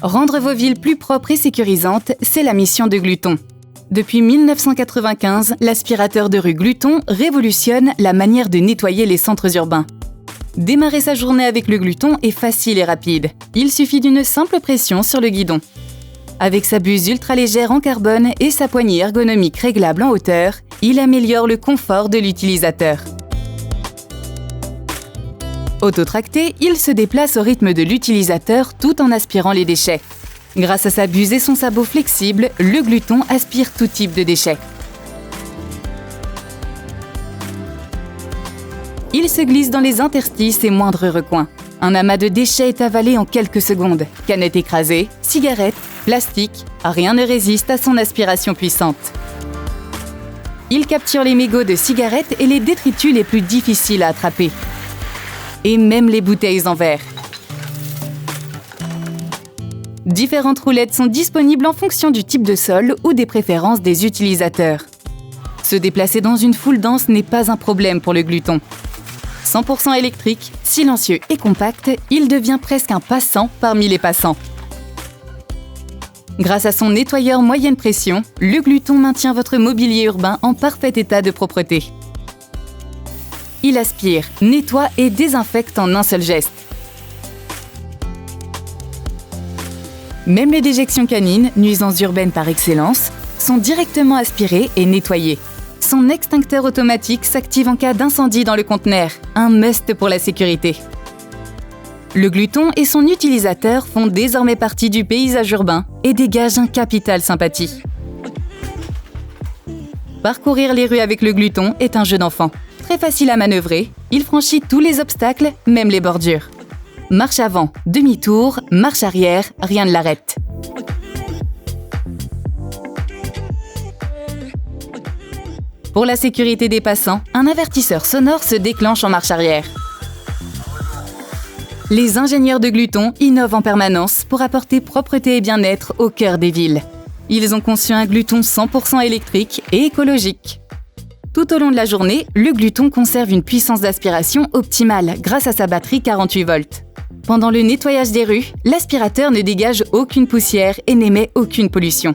Rendre vos villes plus propres et sécurisantes, c'est la mission de Gluton. Depuis 1995, l'aspirateur de rue Gluton révolutionne la manière de nettoyer les centres urbains. Démarrer sa journée avec le Gluton est facile et rapide. Il suffit d'une simple pression sur le guidon. Avec sa buse ultra légère en carbone et sa poignée ergonomique réglable en hauteur, il améliore le confort de l'utilisateur. Autotracté, il se déplace au rythme de l'utilisateur tout en aspirant les déchets. Grâce à sa buse et son sabot flexible, le Gluton aspire tout type de déchets. Il se glisse dans les interstices et moindres recoins. Un amas de déchets est avalé en quelques secondes. Canettes écrasées, cigarettes, plastique, rien ne résiste à son aspiration puissante. Il capture les mégots de cigarettes et les détritus les plus difficiles à attraper. Et même les bouteilles en verre. Différentes roulettes sont disponibles en fonction du type de sol ou des préférences des utilisateurs. Se déplacer dans une foule dense n'est pas un problème pour le Gluton. 100% électrique, silencieux et compact, il devient presque un passant parmi les passants. Grâce à son nettoyeur moyenne pression, le Gluton maintient votre mobilier urbain en parfait état de propreté. Il aspire, nettoie et désinfecte en un seul geste. Même les déjections canines, nuisances urbaines par excellence, sont directement aspirées et nettoyées. Son extincteur automatique s'active en cas d'incendie dans le conteneur, un must pour la sécurité. Le Gluton et son utilisateur font désormais partie du paysage urbain et dégagent un capital sympathie. Parcourir les rues avec le Gluton est un jeu d'enfant. Très facile à manœuvrer, il franchit tous les obstacles, même les bordures. Marche avant, demi-tour, marche arrière, rien ne l'arrête. Pour la sécurité des passants, un avertisseur sonore se déclenche en marche arrière. Les ingénieurs de Gluton innovent en permanence pour apporter propreté et bien-être au cœur des villes. Ils ont conçu un Gluton 100% électrique et écologique. Tout au long de la journée, le Gluton conserve une puissance d'aspiration optimale grâce à sa batterie 48 volts. Pendant le nettoyage des rues, l'aspirateur ne dégage aucune poussière et n'émet aucune pollution.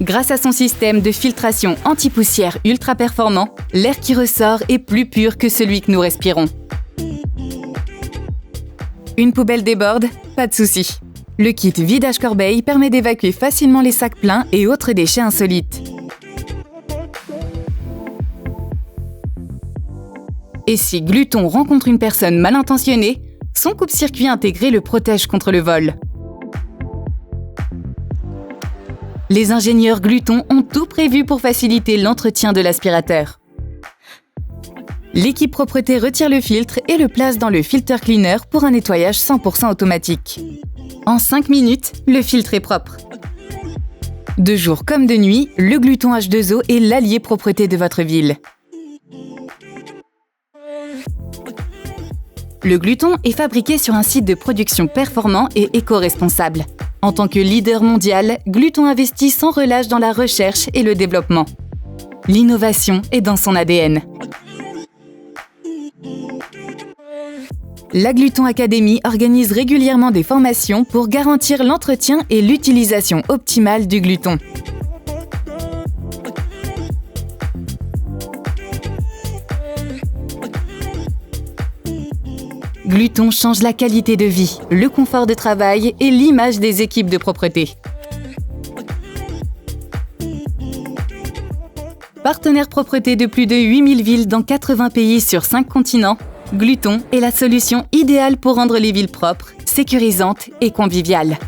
Grâce à son système de filtration anti-poussière ultra performant, l'air qui ressort est plus pur que celui que nous respirons. Une poubelle déborde, pas de souci. Le kit vidage corbeille permet d'évacuer facilement les sacs pleins et autres déchets insolites. Et si Gluton rencontre une personne mal intentionnée, son coupe-circuit intégré le protège contre le vol. Les ingénieurs Gluton ont tout prévu pour faciliter l'entretien de l'aspirateur. L'équipe propreté retire le filtre et le place dans le filter cleaner pour un nettoyage 100% automatique. En 5 minutes, le filtre est propre. De jour comme de nuit, le Gluton H2O est l'allié propreté de votre ville. Le Gluton est fabriqué sur un site de production performant et éco-responsable. En tant que leader mondial, Gluton investit sans relâche dans la recherche et le développement. L'innovation est dans son ADN. La Gluton Academy organise régulièrement des formations pour garantir l'entretien et l'utilisation optimale du Gluton. Gluton change la qualité de vie, le confort de travail et l'image des équipes de propreté. Partenaire propreté de plus de 8000 villes dans 80 pays sur 5 continents, Gluton est la solution idéale pour rendre les villes propres, sécurisantes et conviviales.